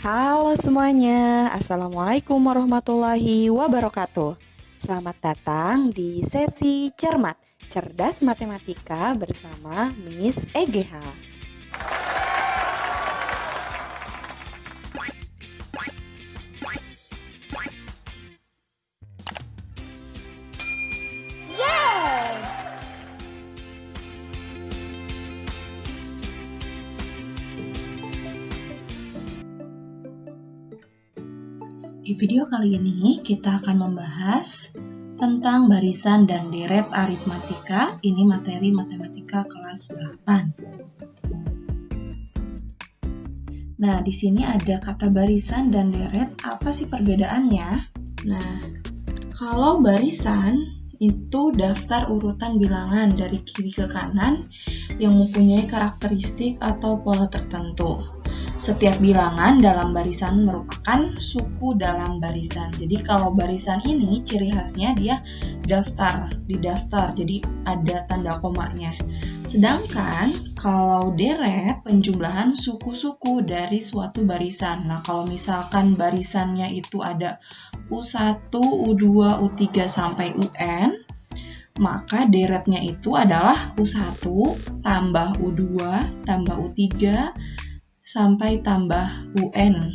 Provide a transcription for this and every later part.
Halo semuanya, Assalamualaikum warahmatullahi wabarakatuh. Selamat datang di sesi Cermat, Cerdas Matematika bersama Miss EGH. Di video kali ini kita akan membahas tentang barisan dan deret aritmatika. Ini materi matematika kelas 8. Nah, di sini ada kata barisan dan deret. Apa sih perbedaannya? Nah, kalau barisan itu daftar urutan bilangan dari kiri ke kanan yang mempunyai karakteristik atau pola tertentu. Setiap bilangan dalam barisan merupakan suku dalam barisan. Jadi kalau barisan ini ciri khasnya dia didaftar, jadi ada tanda komanya. Sedangkan kalau deret penjumlahan suku-suku dari suatu barisan. Nah, kalau misalkan barisannya itu ada U1, U2, U3 sampai UN, maka deretnya itu adalah U1 tambah U2 tambah U3 sampai tambah UN,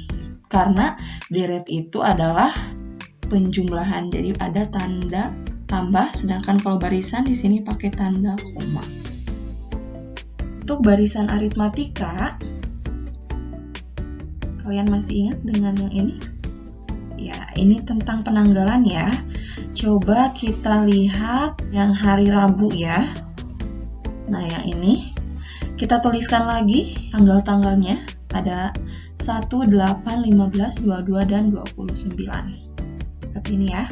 karena deret itu adalah penjumlahan, jadi ada tanda tambah, sedangkan kalau barisan di sini pakai tanda koma. Untuk barisan aritmatika, kalian masih ingat dengan yang ini? Ya, ini tentang penanggalan ya. Coba kita lihat yang hari Rabu ya. Nah, yang ini kita tuliskan lagi tanggal-tanggalnya, ada 1, 8, 15, 22, dan 29. Seperti ini ya.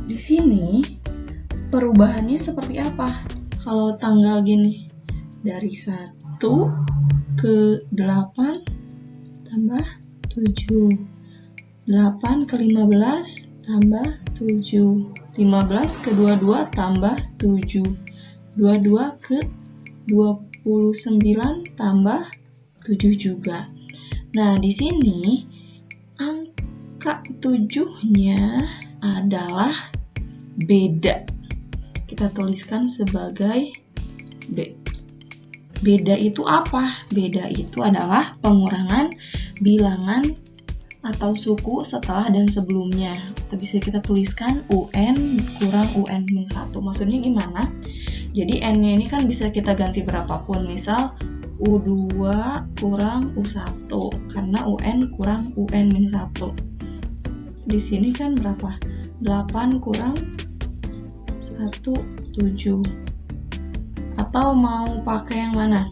Di sini perubahannya seperti apa? Kalau tanggal gini, dari 1 ke 8 tambah 7, 8 ke 15 tambah 7, 15 ke 22 tambah 7, 22 ke 29 tambah 7 juga. Nah, di sini angka 7-nya adalah beda. Kita tuliskan sebagai B. Beda itu apa? Beda itu adalah pengurangan bilangan atau suku setelah dan sebelumnya. Bisa kita tuliskan UN kurang UN-1. Maksudnya gimana? Jadi N-nya ini kan bisa kita ganti berapapun, misal U2 kurang U1, karena UN kurang UN-1. Di sini kan berapa? 8 kurang 1, 7. Atau mau pakai yang mana?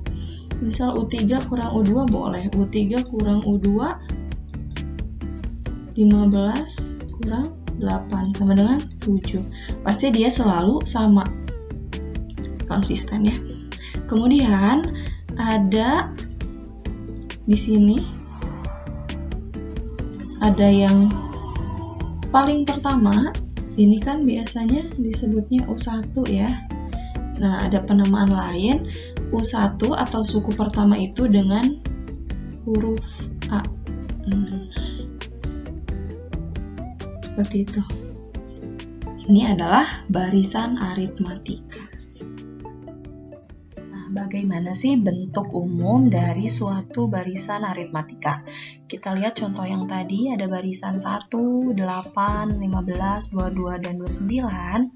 Misal U3 kurang U2 boleh, U3 kurang U2, 15 kurang 8, sama dengan 7. Pasti dia selalu sama. Konsisten ya. Kemudian ada di sini ada yang paling pertama, ini kan biasanya disebutnya U1 ya. Nah, ada penamaan lain U1 atau suku pertama itu dengan huruf A. Seperti itu. Ini adalah barisan aritmatika. Bagaimana sih bentuk umum dari suatu barisan aritmatika? Kita lihat contoh yang tadi, ada barisan 1, 8, 15, 22, dan 29.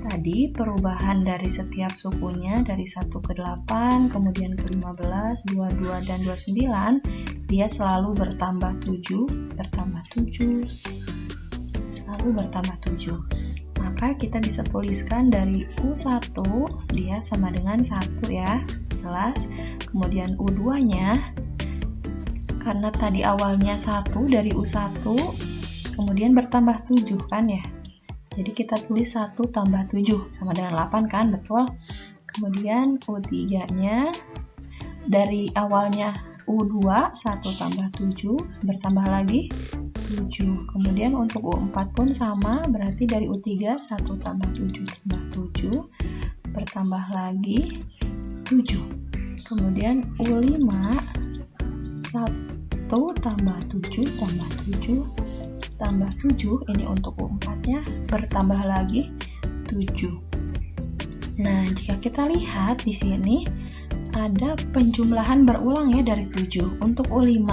Tadi perubahan dari setiap sukunya dari 1 ke 8, kemudian ke 15, 22, dan 29, dia selalu bertambah 7, selalu bertambah 7. Maka kita bisa tuliskan dari U1 dia sama dengan 1 ya, jelas. Kemudian U2-nya, karena tadi awalnya 1 dari U1, kemudian bertambah 7 kan ya. Jadi kita tulis 1 tambah 7 sama dengan 8 kan, betul. Kemudian U3-nya dari awalnya U2 1 tambah 7 bertambah lagi 7. Kemudian untuk U4 pun sama, berarti dari U3 1 tambah 7 tambah 7 bertambah lagi 7. Kemudian U5 1 tambah 7 tambah 7 tambah 7, ini untuk U4-nya, bertambah lagi 7. Nah, jika kita lihat di sini ada penjumlahan berulang ya dari 7. Untuk U5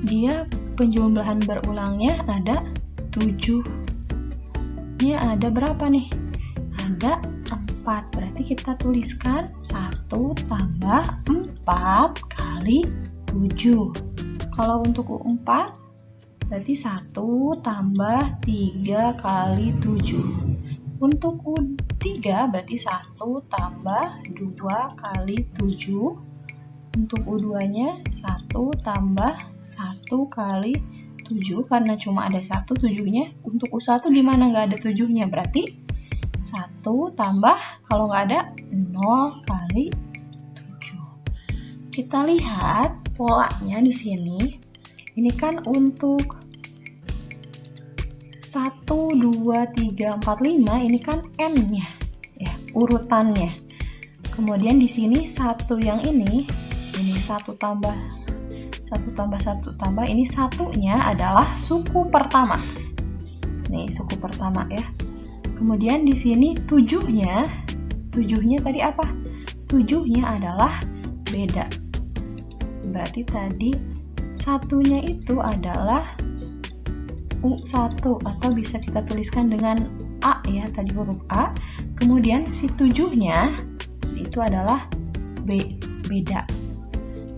dia penjumlahan berulangnya ada 7. Ini ada berapa nih? Ada 4. Berarti kita tuliskan 1 tambah 4 kali 7. Kalau untuk U4 berarti 1 tambah 3 kali 7. Untuk U3 berarti 1 tambah 2 kali 7. Untuk U2-nya 1 tambah 1 kali 7. Karena cuma ada 1 7-nya. Untuk U1 gimana nggak ada 7-nya? Berarti 1 tambah, kalau nggak ada, 0 kali 7. Kita lihat polanya di sini. Ini kan untuk 1, 2, 3, 4, 5 ini kan n-nya ya, urutannya. Kemudian di sini 1 yang ini 1 tambah 1 ini satunya adalah suku pertama. Nih, suku pertama ya. Kemudian di sini 7-nya tadi apa? 7-nya adalah beda. Berarti tadi satunya itu adalah U1 atau bisa kita tuliskan dengan A ya, tadi huruf A. Kemudian si 7-nya itu adalah beda.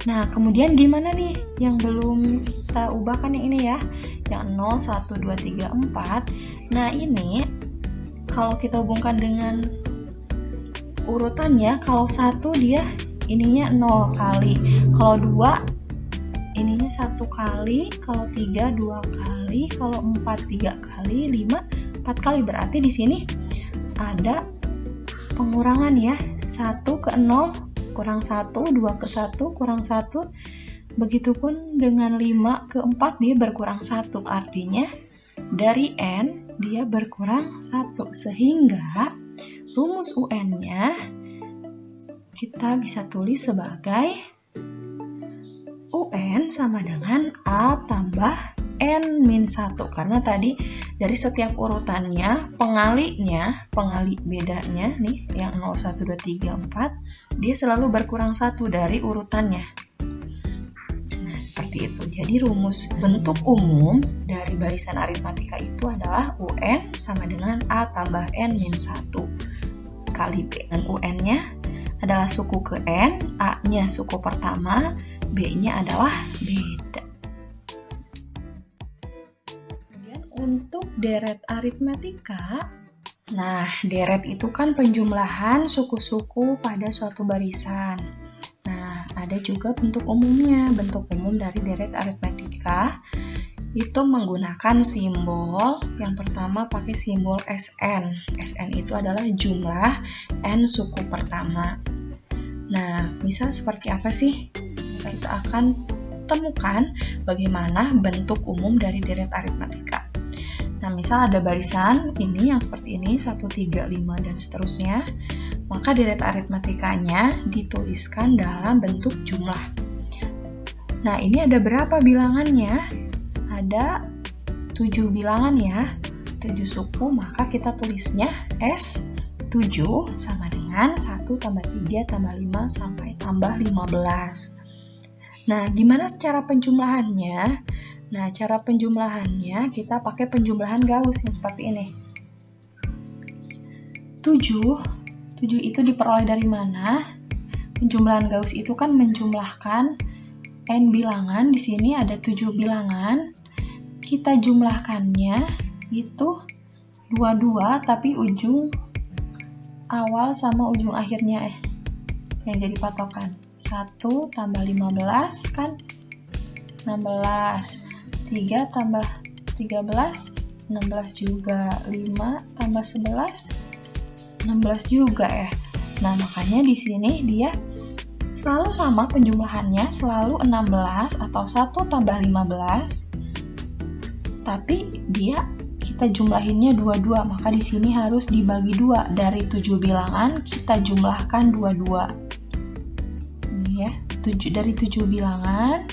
Nah, kemudian di mana nih yang belum kita ubahkan yang ini ya? Yang 0, 1, 2, 3, 4. Nah, ini kalau kita hubungkan dengan urutannya, kalau 1 dia ininya 0 kali. Kalau 2 ininya 1 kali, kalau 3 2 kali, kalau 4 3 kali, 5 4 kali. Berarti di sini ada pengurangan ya. 1 ke 0 kurang 1, 2 ke 1 kurang 1. Begitupun dengan 5 ke 4 dia berkurang 1. Artinya dari n dia berkurang 1. Sehingga rumus UN-nya kita bisa tulis sebagai UN sama dengan A tambah N-1. Karena tadi dari setiap urutannya, pengali bedanya nih, yang 0, 1, 2, 3, 4, dia selalu berkurang 1 dari urutannya. Nah, seperti itu. Jadi rumus bentuk umum dari barisan aritmatika itu adalah UN sama dengan A tambah N-1 kali B. Dan UN-nya adalah suku ke N, A-nya suku pertama, B-nya adalah beda. Kemudian untuk deret aritmatika, nah deret itu kan penjumlahan suku-suku pada suatu barisan. Nah, ada juga bentuk umumnya. Bentuk umum dari deret aritmatika itu menggunakan simbol. Yang pertama pakai simbol SN. SN itu adalah jumlah N suku pertama. Nah, misal seperti apa sih? Kita akan temukan bagaimana bentuk umum dari deret aritmatika. Nah, misal ada barisan ini yang seperti ini, 1, 3, 5, dan seterusnya. Maka deret aritmatikanya dituliskan dalam bentuk jumlah. Nah, ini ada berapa bilangannya? Ada 7 bilangan ya, 7 suku, maka kita tulisnya S7 sama dengan 1 tambah 3 tambah 5 sampai tambah 15. Nah, gimana cara penjumlahannya? Nah, cara penjumlahannya kita pakai penjumlahan Gauss yang seperti ini. 7 itu diperoleh dari mana? Penjumlahan Gauss itu kan menjumlahkan N bilangan. Di sini ada 7 bilangan. Kita jumlahkannya itu 22, tapi ujung awal sama ujung akhirnya yang jadi patokan. 1 tambah 15 kan 16, 3 tambah 13 16 juga, 5 tambah 11 16 juga ya. Nah, makanya di sini dia selalu sama penjumlahannya, selalu 16 atau 1 tambah 15. Tapi dia kita jumlahinnya 22, maka di sini harus dibagi 2. Dari 7 bilangan kita jumlahkan 22. Ini ya, dari 7 bilangan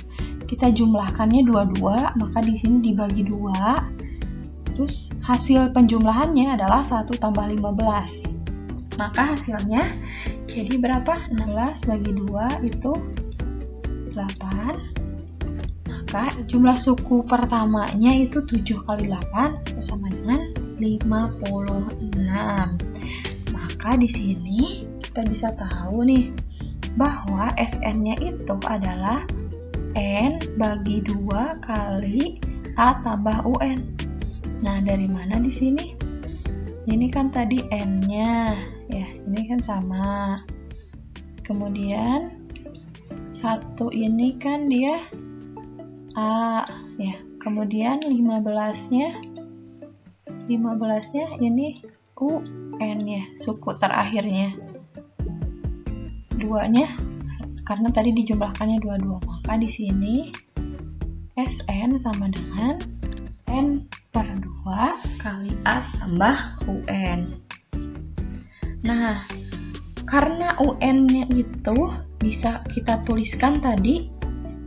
kita jumlahkannya 22, maka di sini dibagi 2. Terus hasil penjumlahannya adalah 1 tambah 15. Maka hasilnya jadi berapa? 16 bagi 2 itu 8. Maka jumlah suku pertamanya itu 7 kali 8 itu sama dengan 56. Maka di sini kita bisa tahu nih bahwa SN-nya itu adalah N bagi 2 kali A tambah UN. Nah, dari mana di sini? Ini kan tadi N-nya, ya, ini kan sama. Kemudian satu ini kan dia A, ya. Kemudian 15-nya ini UN ya, suku terakhirnya. 2-nya karena tadi dijumlahkannya 22, maka di sini SN sama dengan N per 2 kali A tambah UN. Nah, karena UN-nya itu bisa kita tuliskan tadi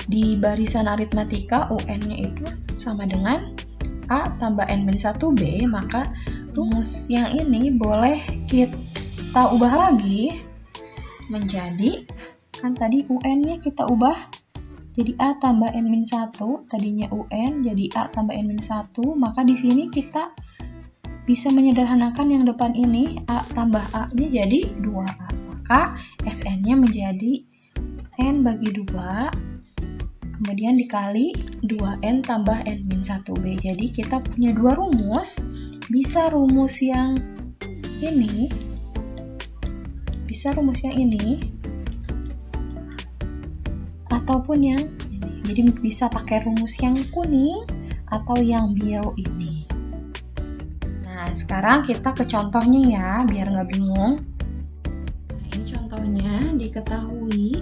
di barisan aritmatika, UN-nya itu sama dengan A tambah N-1B, maka rumus yang ini boleh kita ubah lagi menjadi, kan tadi UN-nya kita ubah jadi A tambah N-1, tadinya UN jadi A tambah N-1, maka di sini kita bisa menyederhanakan yang depan ini, A tambah A-nya jadi 2A, maka SN-nya menjadi N bagi 2, kemudian dikali 2N tambah N-1B. Jadi kita punya dua rumus, bisa rumus yang ini, ataupun yang ini. Jadi bisa pakai rumus yang kuning atau yang biru ini. Nah, sekarang kita ke contohnya ya, biar nggak bingung. Nah, ini contohnya diketahui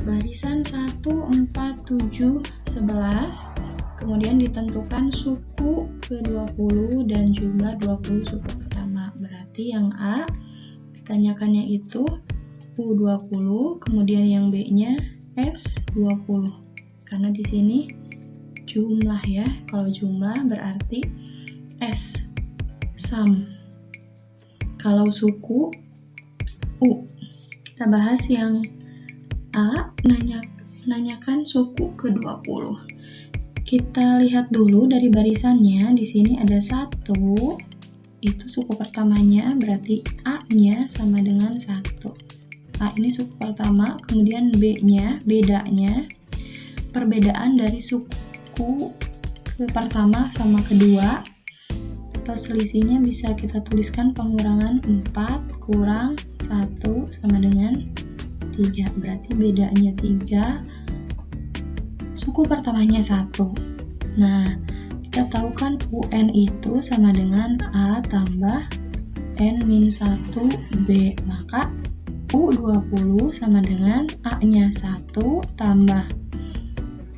barisan 1, 4, 7, 11, kemudian ditentukan suku ke-20 dan jumlah 20 suku pertama. Berarti yang A ditanyakannya itu U20, kemudian yang B-nya S20. Karena di sini jumlah ya, kalau jumlah berarti S, sum. Kalau suku U. Kita bahas yang A, nanyakan suku ke-20. Kita lihat dulu dari barisannya, di sini ada 1, itu suku pertamanya, berarti A-nya sama dengan 1. A ini suku pertama, kemudian B-nya, bedanya, perbedaan dari suku ke pertama sama kedua, atau selisihnya bisa kita tuliskan pengurangan 4 kurang 1 sama dengan 3, berarti bedanya 3, suku pertamanya 1. Nah, kita tahu kan UN itu sama dengan A tambah N-1B, maka U20 sama dengan A-nya 1 tambah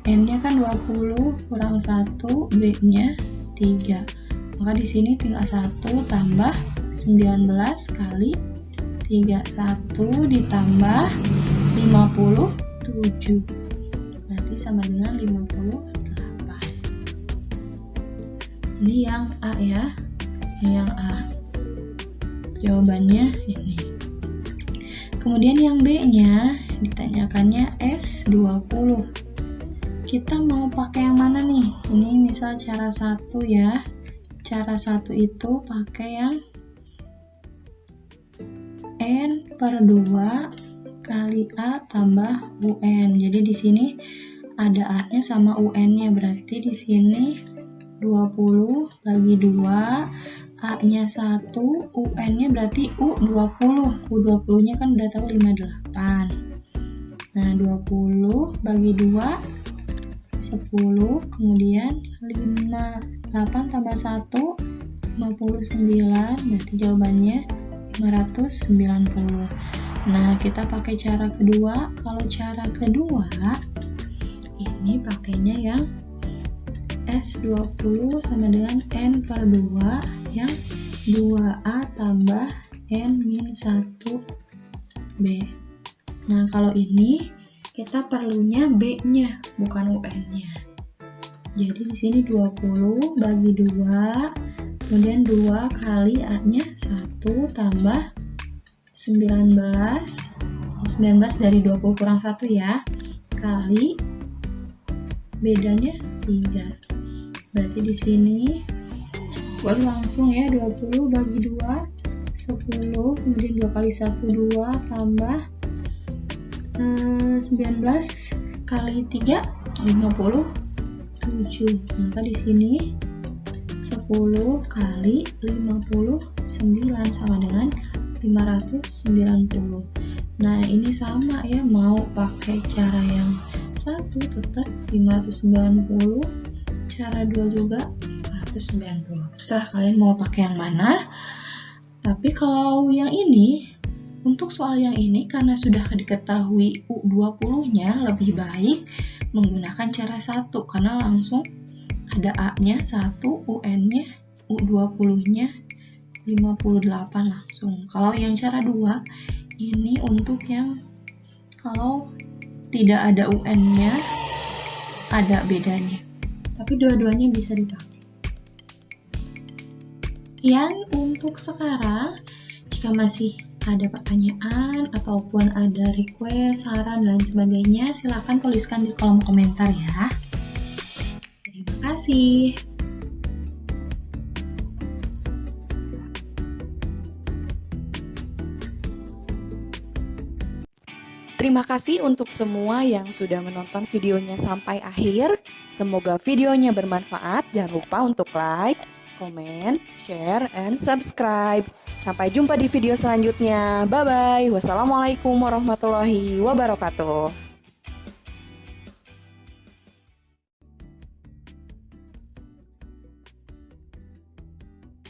N-nya kan 20 kurang 1, B-nya 3. Maka di sini tinggal 1 tambah 19 kali 3, 1 ditambah 57. Berarti sama dengan 58. Ini yang A ya. Yang A. Jawabannya ini. Kemudian yang B-nya ditanyakannya S20. Kita mau pakai yang mana nih? Ini misal cara 1 ya. Cara 1 itu pakai yang N per 2 kali A tambah UN. Jadi di sini ada A-nya sama UN-nya, berarti di sini 20 bagi 2, A-nya 1, UN-nya berarti U20. U20-nya kan udah tahu 58. Nah, 20 bagi 2, 10, kemudian 8 tambah 1, 59, berarti jawabannya 590. Nah, kita pakai cara kedua. Kalau cara kedua, ini pakainya yang S20 sama dengan N per 2 yang 2A tambah N-1B. Nah, kalau ini kita perlunya B-nya, bukan UN-nya. Jadi di sini 20 bagi 2, kemudian 2 kali A-nya 1 tambah 19 dari 20 kurang 1 ya, kali bedanya 3. Berarti di sini buat langsung ya, 20 bagi 2 10, kemudian 2 kali 1 2 tambah 19 kali 3 57. Maka di sini 10 kali 59 sama dengan 590. Nah, ini sama ya, mau pakai cara yang satu tetap 590, cara 2 juga 490. Terserah kalian mau pakai yang mana. Tapi kalau yang ini, untuk soal yang ini karena sudah diketahui U20-nya, lebih baik menggunakan cara 1 karena langsung ada A-nya 1, UN-nya, U20-nya 58 langsung. Kalau yang cara 2 ini untuk yang kalau tidak ada UN-nya, ada bedanya. Tapi dua-duanya bisa dipakai. Sekian untuk sekarang. Jika masih ada pertanyaan ataupun ada request, saran, dan sebagainya, silakan tuliskan di kolom komentar ya. Terima kasih. Terima kasih untuk semua yang sudah menonton videonya sampai akhir. Semoga videonya bermanfaat. Jangan lupa untuk like, komen, share, and subscribe. Sampai jumpa di video selanjutnya. Bye-bye. Wassalamualaikum warahmatullahi wabarakatuh.